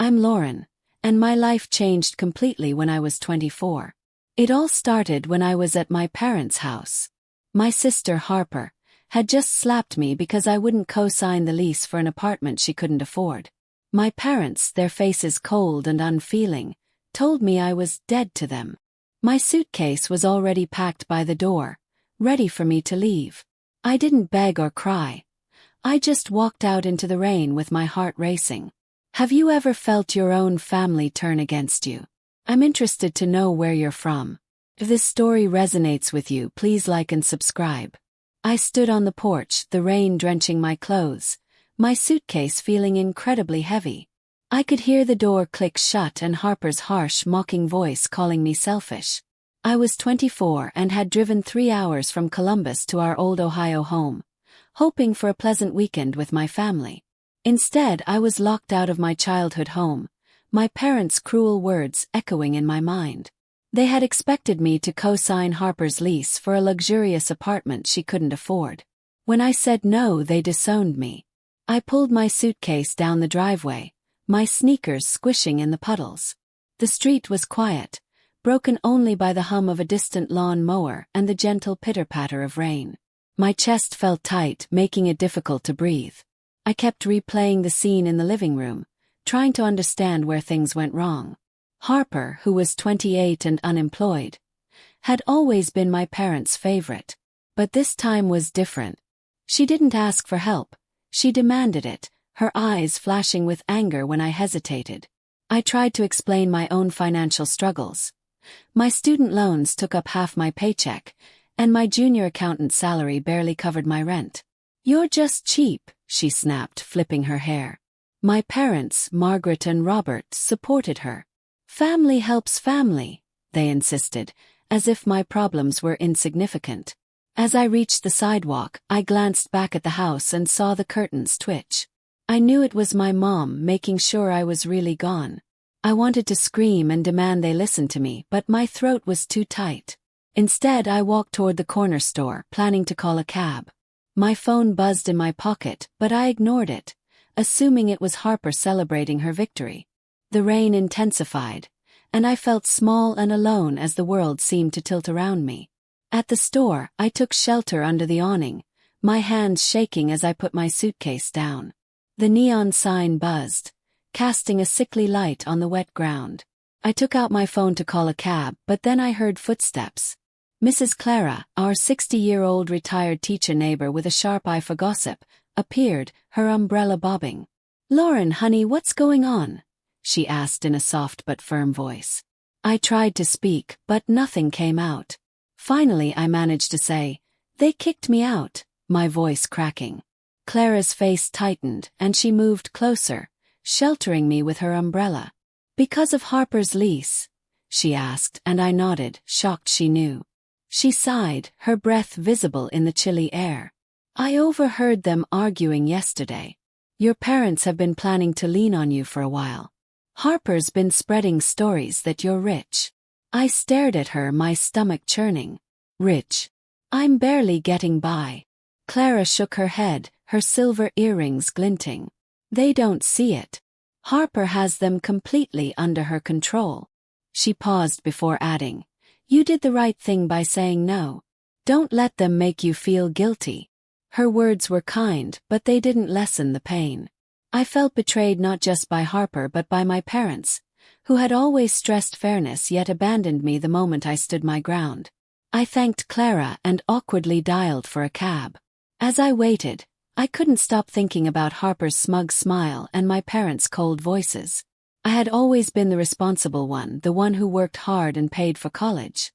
I'm Lauren, and my life changed completely when I was 24. It all started when I was at my parents' house. My sister Harper had just slapped me because I wouldn't co-sign the lease for an apartment she couldn't afford. My parents, their faces cold and unfeeling, told me I was dead to them. My suitcase was already packed by the door, ready for me to leave. I didn't beg or cry. I just walked out into the rain with my heart racing. Have you ever felt your own family turn against you? I'm interested to know where you're from. If this story resonates with you, please like and subscribe. I stood on the porch, the rain drenching my clothes, my suitcase feeling incredibly heavy. I could hear the door click shut and Harper's harsh, mocking voice calling me selfish. I was 24 and had driven 3 hours from Columbus to our old Ohio home, hoping for a pleasant weekend with my family. Instead, I was locked out of my childhood home, my parents' cruel words echoing in my mind. They had expected me to co-sign Harper's lease for a luxurious apartment she couldn't afford. When I said no, they disowned me. I pulled my suitcase down the driveway, my sneakers squishing in the puddles. The street was quiet, broken only by the hum of a distant lawn mower and the gentle pitter-patter of rain. My chest felt tight, making it difficult to breathe. I kept replaying the scene in the living room, trying to understand where things went wrong. Harper, who was 28 and unemployed, had always been my parents' favorite. But this time was different. She didn't ask for help. She demanded it, her eyes flashing with anger when I hesitated. I tried to explain my own financial struggles. My student loans took up half my paycheck, and my junior accountant's salary barely covered my rent. "You're just cheap," she snapped, flipping her hair. My parents, Margaret and Robert, supported her. "Family helps family," they insisted, as if my problems were insignificant. As I reached the sidewalk, I glanced back at the house and saw the curtains twitch. I knew it was my mom making sure I was really gone. I wanted to scream and demand they listen to me, but my throat was too tight. Instead, I walked toward the corner store, planning to call a cab. My phone buzzed in my pocket, but I ignored it, assuming it was Harper celebrating her victory. The rain intensified, and I felt small and alone as the world seemed to tilt around me. At the store, I took shelter under the awning, my hands shaking as I put my suitcase down. The neon sign buzzed, casting a sickly light on the wet ground. I took out my phone to call a cab, but then I heard footsteps. Mrs. Clara, our 60-year-old retired teacher neighbor with a sharp eye for gossip, appeared, her umbrella bobbing. "Lauren, honey, what's going on?" she asked in a soft but firm voice. I tried to speak, but nothing came out. Finally, I managed to say, "They kicked me out," my voice cracking. Clara's face tightened, and she moved closer, sheltering me with her umbrella. "Because of Harper's lease?" she asked, and I nodded, shocked she knew. She sighed, her breath visible in the chilly air. "I overheard them arguing yesterday. Your parents have been planning to lean on you for a while. Harper's been spreading stories that you're rich." I stared at her, my stomach churning. "Rich? I'm barely getting by." Clara shook her head, her silver earrings glinting. "They don't see it. Harper has them completely under her control." She paused before adding, "You did the right thing by saying no. Don't let them make you feel guilty." Her words were kind, but they didn't lessen the pain. I felt betrayed not just by Harper but by my parents, who had always stressed fairness yet abandoned me the moment I stood my ground. I thanked Clara and awkwardly dialed for a cab. As I waited, I couldn't stop thinking about Harper's smug smile and my parents' cold voices. I had always been the responsible one, the one who worked hard and paid for college.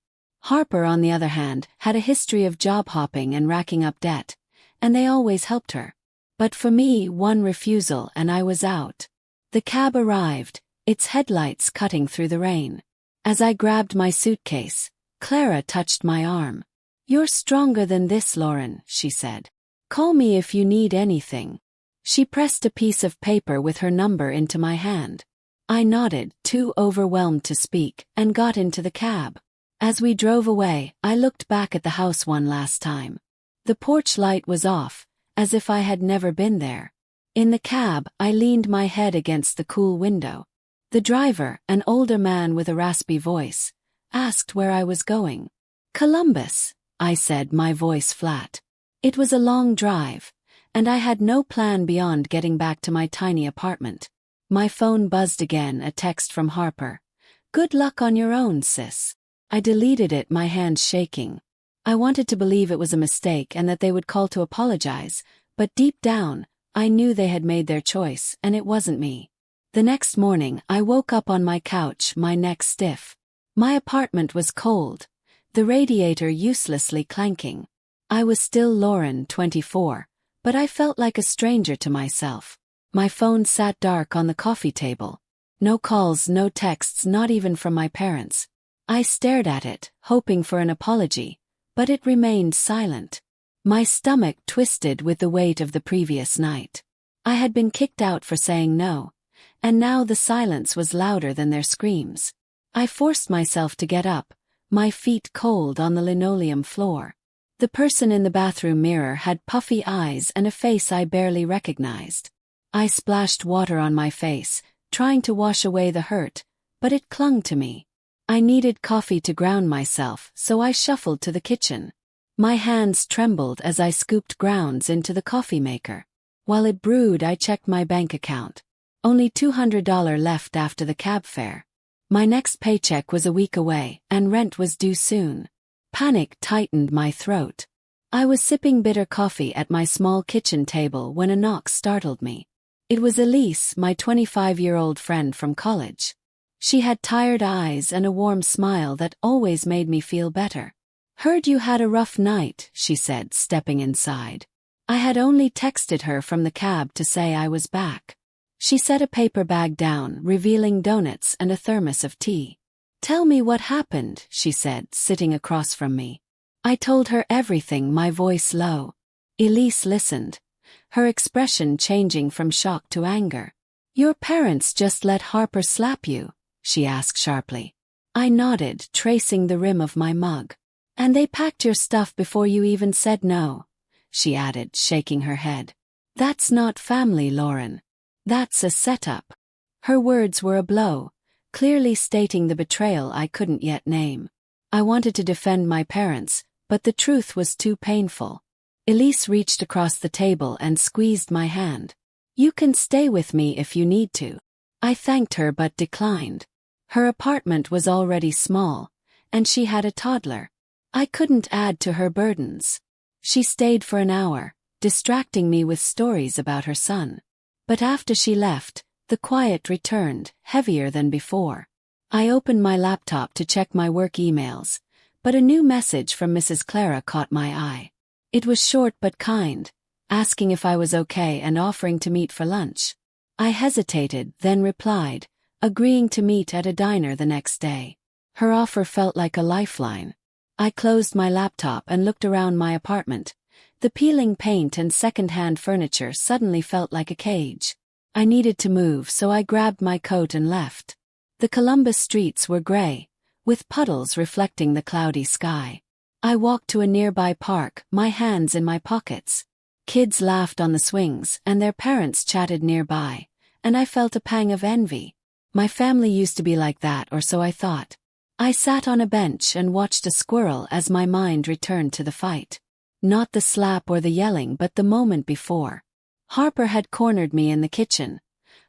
Harper, on the other hand, had a history of job hopping and racking up debt, and they always helped her. But for me, one refusal and I was out. The cab arrived, its headlights cutting through the rain. As I grabbed my suitcase, Clara touched my arm. "You're stronger than this, Lauren," she said. "Call me if you need anything." She pressed a piece of paper with her number into my hand. I nodded, too overwhelmed to speak, and got into the cab. As we drove away, I looked back at the house one last time. The porch light was off, as if I had never been there. In the cab, I leaned my head against the cool window. The driver, an older man with a raspy voice, asked where I was going. Columbus, I said, my voice flat. It was a long drive, and I had no plan beyond getting back to my tiny apartment. My phone buzzed again, a text from Harper. Good luck on your own, sis. I deleted it, my hands shaking. I wanted to believe it was a mistake and that they would call to apologize, but deep down, I knew they had made their choice and it wasn't me. The next morning, I woke up on my couch, my neck stiff. My apartment was cold, the radiator uselessly clanking. I was still Lauren, 24, but I felt like a stranger to myself. My phone sat dark on the coffee table. No calls, no texts, not even from my parents. I stared at it, hoping for an apology, but it remained silent. My stomach twisted with the weight of the previous night. I had been kicked out for saying no, and now the silence was louder than their screams. I forced myself to get up, my feet cold on the linoleum floor. The person in the bathroom mirror had puffy eyes and a face I barely recognized. I splashed water on my face, trying to wash away the hurt, but it clung to me. I needed coffee to ground myself, so I shuffled to the kitchen. My hands trembled as I scooped grounds into the coffee maker. While it brewed, I checked my bank account. Only $200 left after the cab fare. My next paycheck was a week away, and rent was due soon. Panic tightened my throat. I was sipping bitter coffee at my small kitchen table when a knock startled me. It was Elise, my 25-year-old friend from college. She had tired eyes and a warm smile that always made me feel better. Heard you had a rough night, she said, stepping inside. I had only texted her from the cab to say I was back. She set a paper bag down, revealing donuts and a thermos of tea. Tell me what happened, she said, sitting across from me. I told her everything, my voice low. Elise listened, her expression changing from shock to anger. Your parents just let Harper slap you? She asked sharply. I nodded, tracing the rim of my mug. And they packed your stuff before you even said no, she added, shaking her head. That's not family, Lauren. That's a setup. Her words were a blow, clearly stating the betrayal I couldn't yet name. I wanted to defend my parents, but the truth was too painful. Elise reached across the table and squeezed my hand. You can stay with me if you need to. I thanked her but declined. Her apartment was already small, and she had a toddler. I couldn't add to her burdens. She stayed for an hour, distracting me with stories about her son. But after she left, the quiet returned, heavier than before. I opened my laptop to check my work emails, but a new message from Mrs. Clara caught my eye. It was short but kind, asking if I was okay and offering to meet for lunch. I hesitated, then replied, agreeing to meet at a diner the next day. Her offer felt like a lifeline. I closed my laptop and looked around my apartment. The peeling paint and second-hand furniture suddenly felt like a cage. I needed to move, so I grabbed my coat and left. The Columbus streets were gray, with puddles reflecting the cloudy sky. I walked to a nearby park, my hands in my pockets. Kids laughed on the swings, and their parents chatted nearby, and I felt a pang of envy. My family used to be like that, or so I thought. I sat on a bench and watched a squirrel as my mind returned to the fight. Not the slap or the yelling, but the moment before. Harper had cornered me in the kitchen,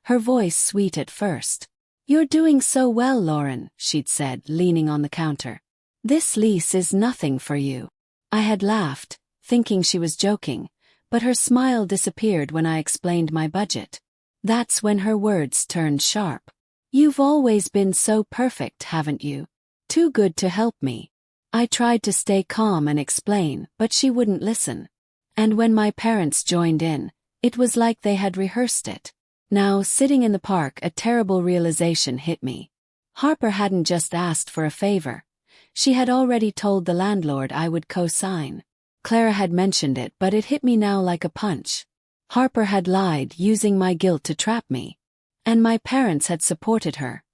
her voice sweet at first. You're doing so well, Lauren, she'd said, leaning on the counter. This lease is nothing for you. I had laughed, thinking she was joking, but her smile disappeared when I explained my budget. That's when her words turned sharp. You've always been so perfect, haven't you? Too good to help me. I tried to stay calm and explain, but she wouldn't listen. And when my parents joined in, it was like they had rehearsed it. Now, sitting in the park, a terrible realization hit me. Harper hadn't just asked for a favor. She had already told the landlord I would co-sign. Clara had mentioned it, but it hit me now like a punch. Harper had lied, using my guilt to trap me. And my parents had supported her,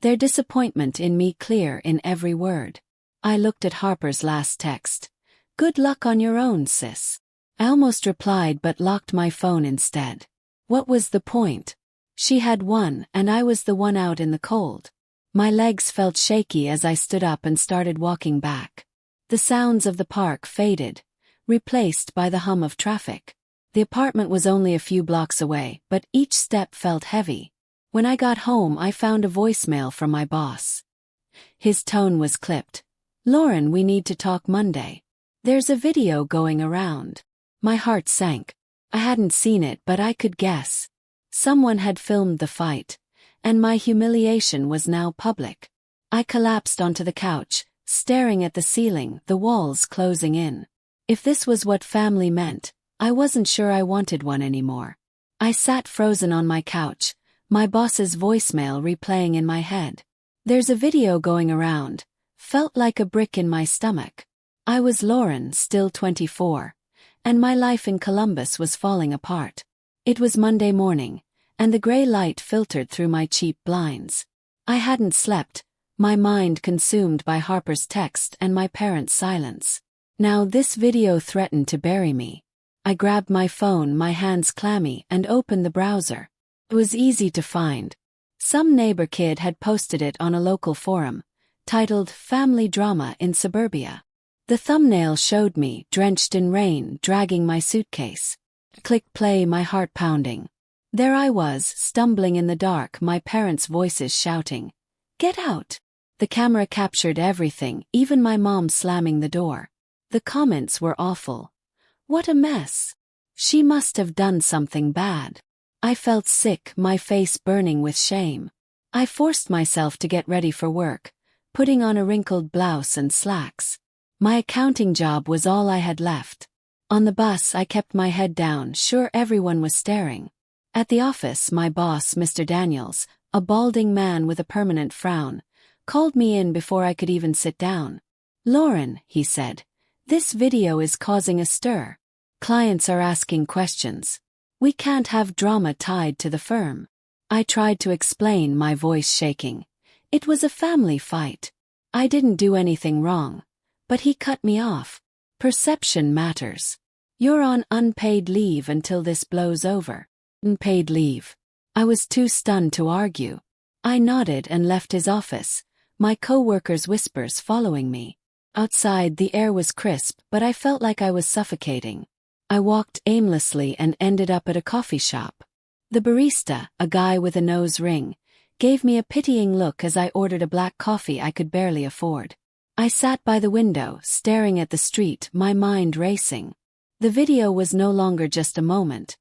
their disappointment in me clear in every word. I looked at Harper's last text. Good luck on your own, sis. I almost replied but locked my phone instead. What was the point? She had won, and I was the one out in the cold. My legs felt shaky as I stood up and started walking back. The sounds of the park faded, replaced by the hum of traffic. The apartment was only a few blocks away, but each step felt heavy. When I got home, I found a voicemail from my boss. His tone was clipped. "Lauren, we need to talk Monday. There's a video going around." My heart sank. I hadn't seen it, but I could guess. Someone had filmed the fight, and my humiliation was now public. I collapsed onto the couch, staring at the ceiling, the walls closing in. If this was what family meant, I wasn't sure I wanted one anymore. I sat frozen on my couch, my boss's voicemail replaying in my head. "There's a video going around," felt like a brick in my stomach. I was Lauren, still 24, and my life in Columbus was falling apart. It was Monday morning, and the gray light filtered through my cheap blinds. I hadn't slept, my mind consumed by Harper's text and my parents' silence. Now this video threatened to bury me. I grabbed my phone, my hands clammy, and opened the browser. It was easy to find. Some neighbor kid had posted it on a local forum, titled "Family Drama in Suburbia." The thumbnail showed me, drenched in rain, dragging my suitcase. Click play, my heart pounding. There I was, stumbling in the dark, my parents' voices shouting, "Get out!" The camera captured everything, even my mom slamming the door. The comments were awful. "What a mess. She must have done something bad." I felt sick, my face burning with shame. I forced myself to get ready for work, putting on a wrinkled blouse and slacks. My accounting job was all I had left. On the bus, I kept my head down, sure everyone was staring. At the office, my boss, Mr. Daniels, a balding man with a permanent frown, called me in before I could even sit down. "Lauren," he said, "this video is causing a stir. Clients are asking questions. We can't have drama tied to the firm." I tried to explain, my voice shaking. It was a family fight. I didn't do anything wrong. But he cut me off. "Perception matters. You're on unpaid leave until this blows over." Unpaid leave. I was too stunned to argue. I nodded and left his office, my co-workers' whispers following me. Outside, the air was crisp, but I felt like I was suffocating. I walked aimlessly and ended up at a coffee shop. The barista, a guy with a nose ring, gave me a pitying look as I ordered a black coffee I could barely afford. I sat by the window, staring at the street, my mind racing. The video was no longer just a moment.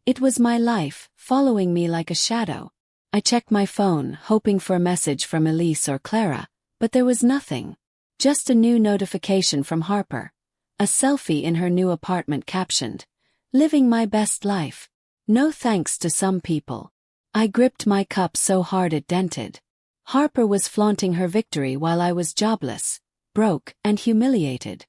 It was my life, following me like a shadow. I checked my phone, hoping for a message from Elise or Clara, but there was nothing. Just a new notification from Harper. A selfie in her new apartment captioned, "Living my best life. No thanks to some people." I gripped my cup so hard it dented. Harper was flaunting her victory while I was jobless, broke, and humiliated.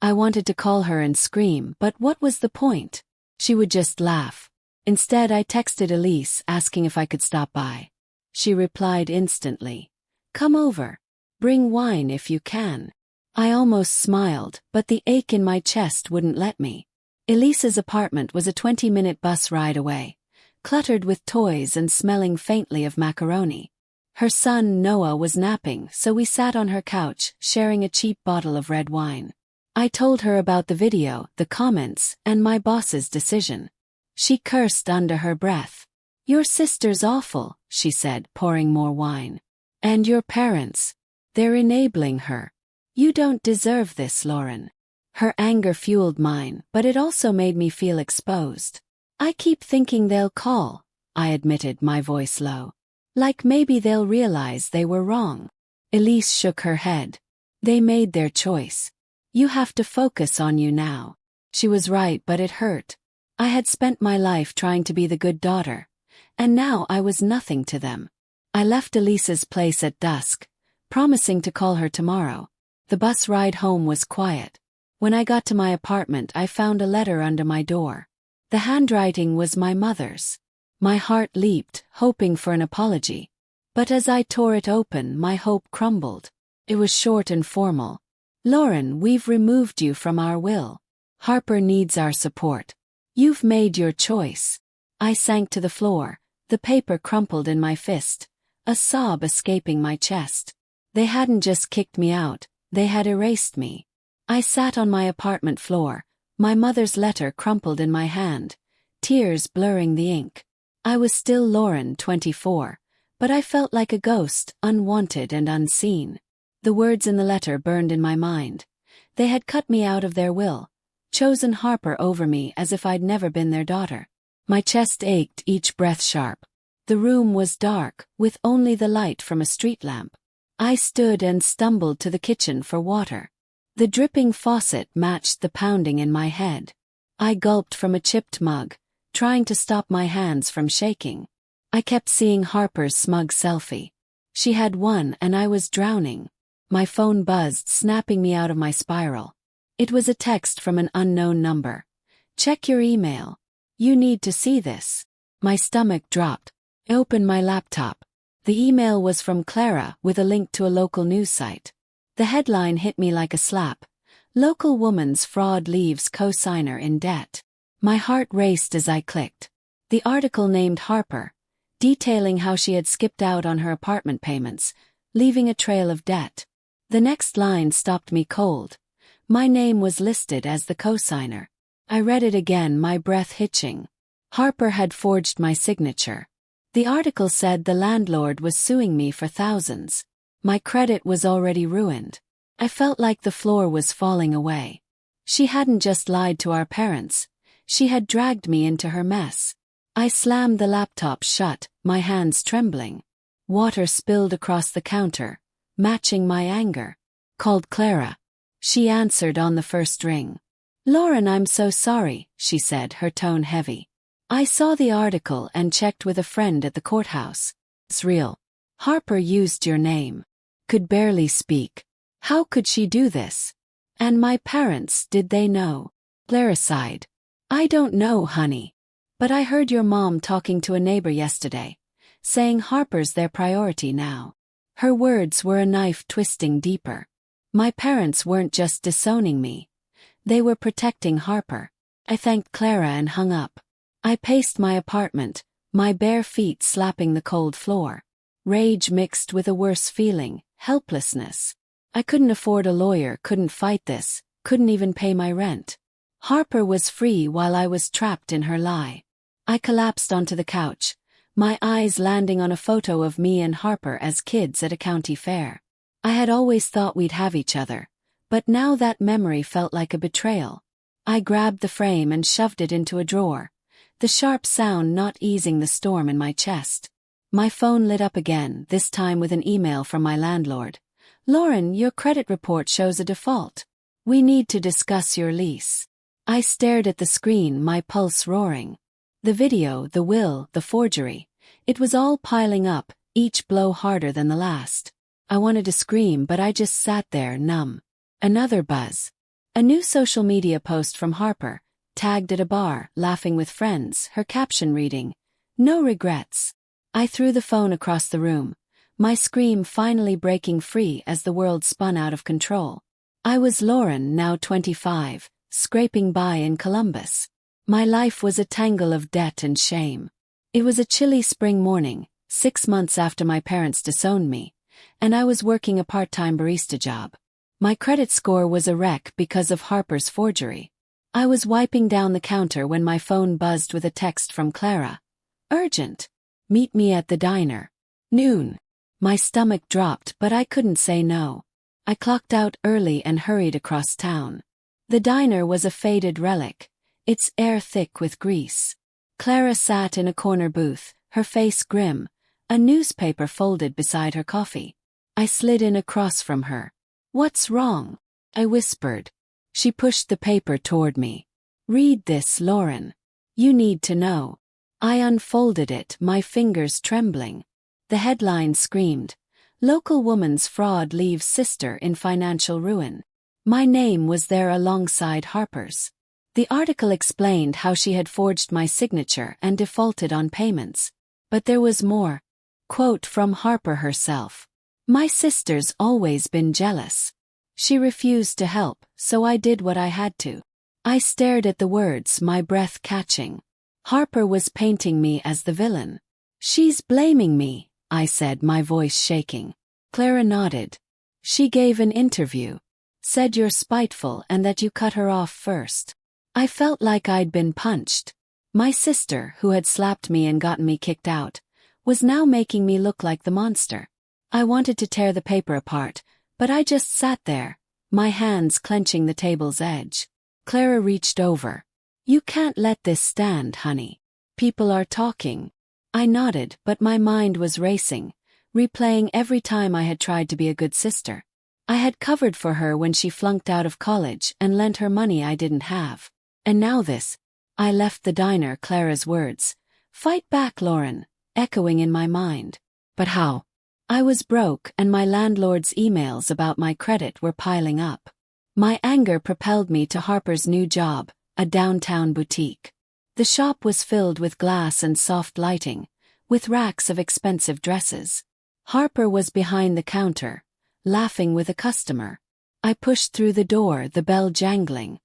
I wanted to call her and scream, but what was the point? She would just laugh. Instead, I texted Elise asking if I could stop by. She replied instantly, "Come over. Bring wine if you can." I almost smiled, but the ache in my chest wouldn't let me. Elise's apartment was a 20-minute bus ride away, cluttered with toys and smelling faintly of macaroni. Her son, Noah, was napping, so we sat on her couch, sharing a cheap bottle of red wine. I told her about the video, the comments, and my boss's decision. She cursed under her breath. "Your sister's awful," she said, pouring more wine. "And your parents. They're enabling her. You don't deserve this, Lauren." Her anger fueled mine, but it also made me feel exposed. "I keep thinking they'll call," I admitted, my voice low. "Like maybe they'll realize they were wrong." Elise shook her head. "They made their choice. You have to focus on you now." She was right, but it hurt. I had spent my life trying to be the good daughter, and now I was nothing to them. I left Elise's place at dusk, promising to call her tomorrow. The bus ride home was quiet. When I got to my apartment, I found a letter under my door. The handwriting was my mother's. My heart leaped, hoping for an apology. But as I tore it open, my hope crumbled. It was short and formal. "Lauren, we've removed you from our will. Harper needs our support. You've made your choice." I sank to the floor, The paper crumpled in my fist, a sob escaping my chest. They hadn't just kicked me out, they had erased me. I sat on my apartment floor, my mother's letter crumpled in my hand, tears blurring the ink. I was still Lauren, 24, but I felt like a ghost, unwanted and unseen. The words in the letter burned in my mind. They had cut me out of their will, chosen Harper over me as if I'd never been their daughter. My chest ached, each breath sharp. The room was dark, with only the light from a street lamp. I stood and stumbled to the kitchen for water. The dripping faucet matched the pounding in my head. I gulped from a chipped mug, trying to stop my hands from shaking. I kept seeing Harper's smug selfie. She had won and I was drowning. My phone buzzed, snapping me out of my spiral. It was a text from an unknown number. "Check your email. You need to see this." My stomach dropped. I opened my laptop. The email was from Clara with a link to a local news site. The headline hit me like a slap. "Local woman's fraud leaves cosigner in debt." My heart raced as I clicked. The article named Harper, detailing how she had skipped out on her apartment payments, leaving a trail of debt. The next line stopped me cold. My name was listed as the cosigner. I read it again, my breath hitching. Harper had forged my signature. The article said the landlord was suing me for thousands. My credit was already ruined. I felt like the floor was falling away. She hadn't just lied to our parents. She had dragged me into her mess. I slammed the laptop shut, my hands trembling. Water spilled across the counter, matching my anger. Called Clara. She answered on the first ring. "Lauren, I'm so sorry," she said, her tone heavy. "I saw the article and checked with a friend at the courthouse. It's real. Harper used your name." Could barely speak. How could she do this? And my parents, did they know? Clara sighed. "I don't know, honey. But I heard your mom talking to a neighbor yesterday, saying Harper's their priority now." Her words were a knife twisting deeper. My parents weren't just disowning me. They were protecting Harper. I thanked Clara and hung up. I paced my apartment, my bare feet slapping the cold floor. Rage mixed with a worse feeling, helplessness. I couldn't afford a lawyer, couldn't fight this, couldn't even pay my rent. Harper was free while I was trapped in her lie. I collapsed onto the couch, my eyes landing on a photo of me and Harper as kids at a county fair. I had always thought we'd have each other, but now that memory felt like a betrayal. I grabbed the frame and shoved it into a drawer, the sharp sound not easing the storm in my chest. My phone lit up again, this time with an email from my landlord. "Lauren, your credit report shows a default. We need to discuss your lease." I stared at the screen, my pulse roaring. The video, the will, the forgery. It was all piling up, each blow harder than the last. I wanted to scream, but I just sat there, numb. Another buzz. A new social media post from Harper, tagged at a bar, laughing with friends, her caption reading, "No regrets." I threw the phone across the room, my scream finally breaking free as the world spun out of control. I was Lauren, now 25, scraping by in Columbus. My life was a tangle of debt and shame. It was a chilly spring morning, 6 months after my parents disowned me, and I was working a part-time barista job. My credit score was a wreck because of Harper's forgery. I was wiping down the counter when my phone buzzed with a text from Clara. "Urgent. Meet me at the diner. Noon." My stomach dropped, but I couldn't say no. I clocked out early and hurried across town. The diner was a faded relic, its air thick with grease. Clara sat in a corner booth, her face grim, a newspaper folded beside her coffee. I slid in across from her. "What's wrong?" I whispered. She pushed the paper toward me. "Read this, Lauren. You need to know." I unfolded it, my fingers trembling. The headline screamed, "Local woman's fraud leaves sister in financial ruin." My name was there alongside Harper's. The article explained how she had forged my signature and defaulted on payments. But there was more. Quote from Harper herself. "My sister's always been jealous. She refused to help, so I did what I had to." I stared at the words, my breath catching. Harper was painting me as the villain. She's blaming me, I said, my voice shaking. Clara nodded. She gave an interview. Said you're spiteful and that you cut her off first. I felt like I'd been punched. My sister, who had slapped me and gotten me kicked out, was now making me look like the monster. I wanted to tear the paper apart, but I just sat there, my hands clenching the table's edge. Clara reached over. You can't let this stand, honey. People are talking. I nodded, but my mind was racing, replaying every time I had tried to be a good sister. I had covered for her when she flunked out of college and lent her money I didn't have. And now this. I left the diner, Clara's words. Fight back, Lauren, echoing in my mind. But how? I was broke and my landlord's emails about my credit were piling up. My anger propelled me to Harper's new job, a downtown boutique. The shop was filled with glass and soft lighting, with racks of expensive dresses. Harper was behind the counter, laughing with a customer. I pushed through the door, the bell jangling.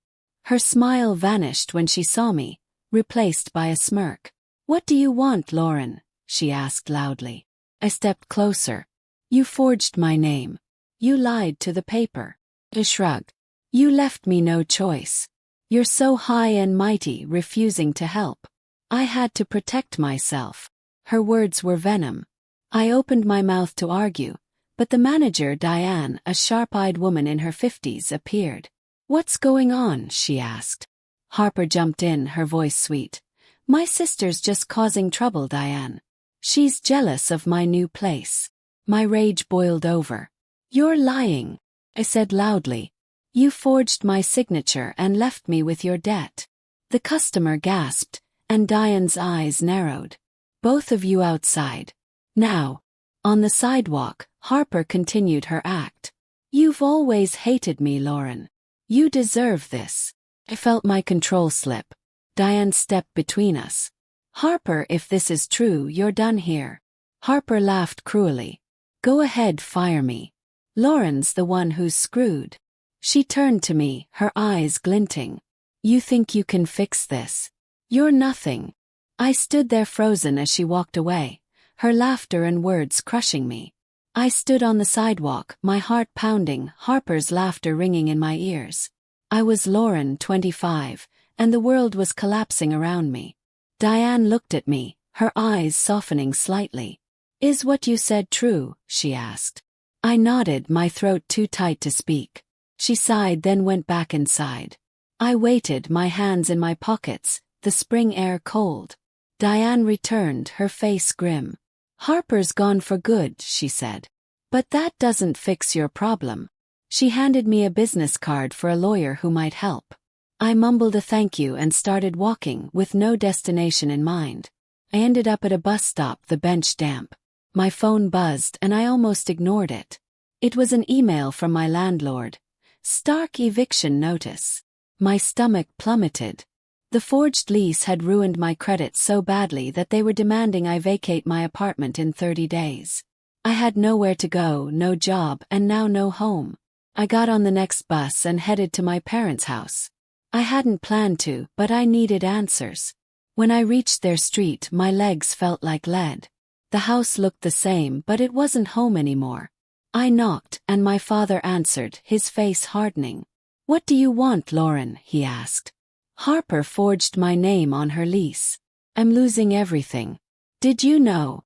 Her smile vanished when she saw me, replaced by a smirk. What do you want, Lauren? She asked loudly. I stepped closer. You forged my name. You lied to the paper. I shrugged. You left me no choice. You're so high and mighty, refusing to help. I had to protect myself. Her words were venom. I opened my mouth to argue, but the manager, Diane, a sharp-eyed woman in her 50s, appeared. What's going on? She asked. Harper jumped in, her voice sweet. My sister's just causing trouble, Diane. She's jealous of my new place. My rage boiled over. You're lying, I said loudly. You forged my signature and left me with your debt. The customer gasped, and Diane's eyes narrowed. Both of you outside. Now. On the sidewalk, Harper continued her act. You've always hated me, Lauren. You deserve this. I felt my control slip. Diane stepped between us. Harper, if this is true, you're done here. Harper laughed cruelly. Go ahead, fire me. Lauren's the one who's screwed. She turned to me, her eyes glinting. You think you can fix this? You're nothing. I stood there frozen as she walked away, her laughter and words crushing me. I stood on the sidewalk, my heart pounding, Harper's laughter ringing in my ears. I was Lauren, 25, and the world was collapsing around me. Diane looked at me, her eyes softening slightly. Is what you said true? She asked. I nodded, my throat too tight to speak. She sighed, then went back inside. I waited, my hands in my pockets, the spring air cold. Diane returned, her face grim. Harper's gone for good, she said. But that doesn't fix your problem. She handed me a business card for a lawyer who might help. I mumbled a thank you and started walking with no destination in mind. I ended up at a bus stop, the bench damp. My phone buzzed and I almost ignored it. It was an email from my landlord. Stark eviction notice. My stomach plummeted. The forged lease had ruined my credit so badly that they were demanding I vacate my apartment in 30 days. I had nowhere to go, no job, and now no home. I got on the next bus and headed to my parents' house. I hadn't planned to, but I needed answers. When I reached their street, my legs felt like lead. The house looked the same, but it wasn't home anymore. I knocked, and my father answered, his face hardening. What do you want, Lauren? He asked. Harper forged my name on her lease. I'm losing everything. Did you know?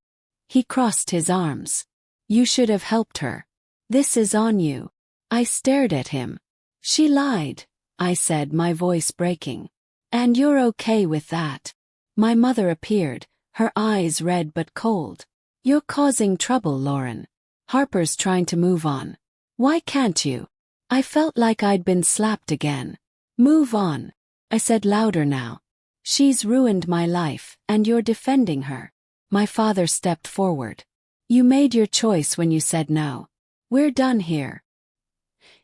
He crossed his arms. You should have helped her. This is on you. I stared at him. She lied, I said, my voice breaking. And you're okay with that? My mother appeared, her eyes red but cold. You're causing trouble, Lauren. Harper's trying to move on. Why can't you? I felt like I'd been slapped again. Move on, I said louder now. She's ruined my life, and you're defending her. My father stepped forward. You made your choice when you said no. We're done here.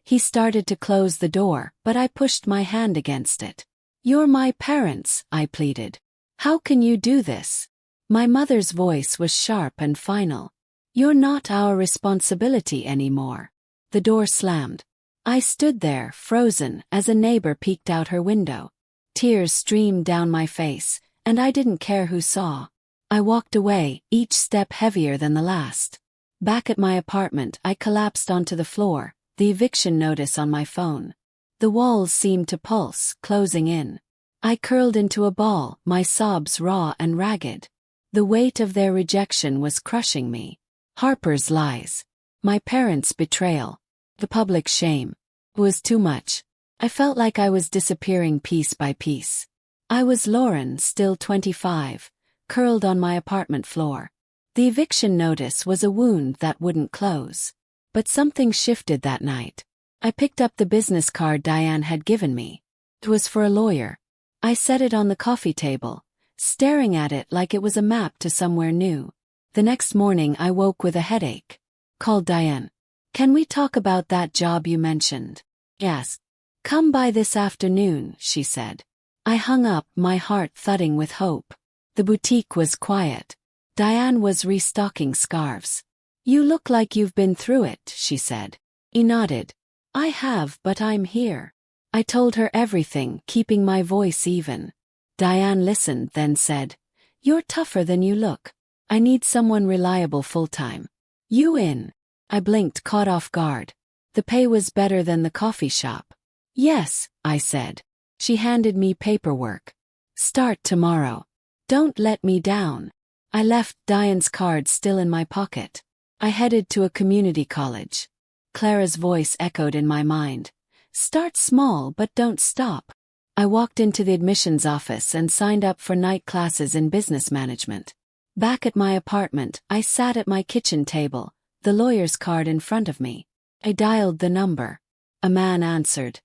He started to close the door, but I pushed my hand against it. You're my parents, I pleaded. How can you do this? My mother's voice was sharp and final. You're not our responsibility anymore. The door slammed. I stood there, frozen, as a neighbor peeked out her window. Tears streamed down my face, and I didn't care who saw. I walked away, each step heavier than the last. Back at my apartment, I collapsed onto the floor, the eviction notice on my phone. The walls seemed to pulse, closing in. I curled into a ball, my sobs raw and ragged. The weight of their rejection was crushing me. Harper's lies. My parents' betrayal. The public shame. It was too much. I felt like I was disappearing piece by piece. I was Lauren, still 25, curled on my apartment floor. The eviction notice was a wound that wouldn't close. But something shifted that night. I picked up the business card Diane had given me. It was for a lawyer. I set it on the coffee table, staring at it like it was a map to somewhere new. The next morning I woke with a headache. Called Diane. "Can we talk about that job you mentioned?" "Yes." "Come by this afternoon," she said. I hung up, my heart thudding with hope. The boutique was quiet. Diane was restocking scarves. "You look like you've been through it," she said. He nodded. "I have, but I'm here." I told her everything, keeping my voice even. Diane listened, then said, "You're tougher than you look. I need someone reliable full-time. You in?" I blinked, caught off guard. The pay was better than the coffee shop. "Yes," I said. She handed me paperwork. "Start tomorrow. Don't let me down." I left Diane's card still in my pocket. I headed to a community college. Clara's voice echoed in my mind. "Start small but don't stop." I walked into the admissions office and signed up for night classes in business management. Back at my apartment, I sat at my kitchen table, the lawyer's card in front of me. I dialed the number. A man answered.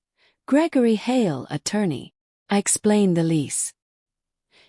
"Gregory Hale, attorney." I explained the lease.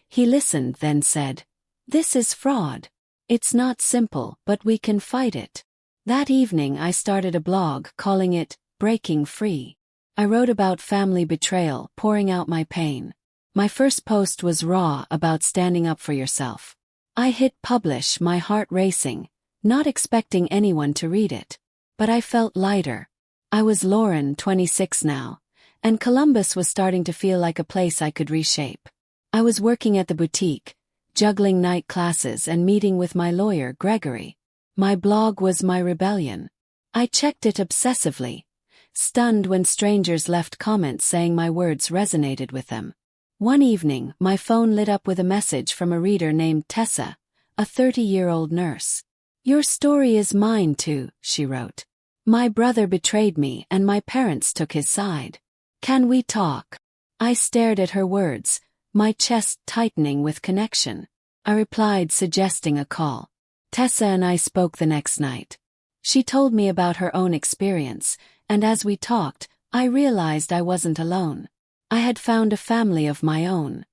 He listened, then said, "This is fraud. It's not simple, but we can fight it." That evening I started a blog, calling it Breaking Free. I wrote about family betrayal, pouring out my pain. My first post was raw, about standing up for yourself. I hit publish, my heart racing, not expecting anyone to read it. But I felt lighter. I was Lauren, 26 now, and Columbus was starting to feel like a place I could reshape. I was working at the boutique, juggling night classes and meeting with my lawyer, Gregory. My blog was my rebellion. I checked it obsessively, stunned when strangers left comments saying my words resonated with them. One evening, my phone lit up with a message from a reader named Tessa, a 30-year-old nurse. "Your story is mine too," she wrote. "My brother betrayed me and my parents took his side. Can we talk?" I stared at her words, my chest tightening with connection. I replied, suggesting a call. Tessa and I spoke the next night. She told me about her own experience, and as we talked, I realized I wasn't alone. I had found a family of my own.